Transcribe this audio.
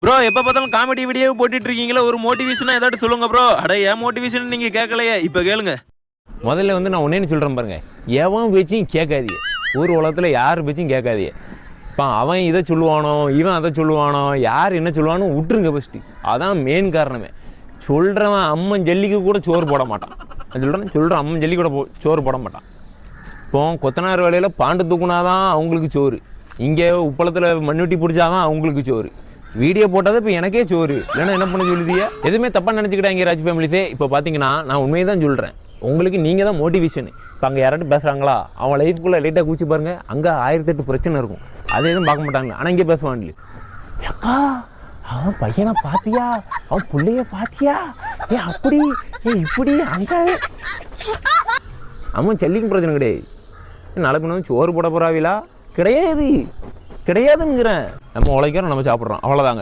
Bro எப்ப பார்த்தாலும் comedy video போட்டுட்டு இருக்கீங்களா? ஒரு மோட்டிவேஷனா ஏதாவது சொல்லுங்க ப்ரோ. அட ஏன் மோட்டிவேஷன் நீங்க கேட்கலையே, இப்ப கேளுங்க. முதல்ல நான் ஒன்னே சொல்கிறேன் பாருங்க, எவன் பேச்சையும் கேட்காதீங்க. ஊர் உலகத்தில் யார் பேச்சையும் கேட்காதீங்க. இப்போ அவன் இதை சொல்லுவானோ இவன் அதை சொல்லுவானோ யார் என்ன சொல்லுவானோ விட்டுருங்க ஃபஸ்ட்டு. அதான் மெயின் காரணமே. சொல்கிறவன் அம்மன் ஜல்லிக்கு கூட சோறு போட மாட்டான். சொல்கிறேன் அம்மன் ஜல்லி கூட சோறு போட மாட்டான். இப்போ கொத்தனார் வேலையில் பாண்டு தூக்குனாதான் அவங்களுக்கு சோறு, இங்கே உப்பளத்தில் மண்ணுட்டி பிடிச்சாதான் அவங்களுக்கு சோறு. வீடியோ போட்டாதான் இப்போ எனக்கே சோறு, இல்லைன்னா என்ன பண்ண சொல்லுதியா? எதுவுமே தப்பாக நினச்சிக்கிட்டாங்க ராஜ் ஃபேமிலிஸே. இப்போ பார்த்தீங்கன்னா நான் உண்மையை தான் சொல்கிறேன், உங்களுக்கு நீங்கள் தான் மோட்டிவேஷன். இப்போ அங்கே யாராட்டும் பேசுகிறாங்களா, அவன் லைஃப்குள்ளே லைட்டாக கூச்சி பாருங்கள், அங்கே 1008 பிரச்சனை இருக்கும். அதை எதுவும் பார்க்க மாட்டாங்க. ஆனால் இங்கே பேசுவான்ல, அக்கா அவன் பையனை பார்த்தியா, அவன் பிள்ளைய பார்த்தியா, ஏ அப்படி ஏ இப்படி அங்கே அவன் ஜல்லிக்கும் பிரச்சனை கிடையாது. நாளை பின்ன சோறு போட போகிறாவிலா கிடையாது, கிடையாதுங்கிறேன். நம்ம உழைக்கிறோம், நம்ம சாப்பிட்றோம், அவ்வளோதாங்க.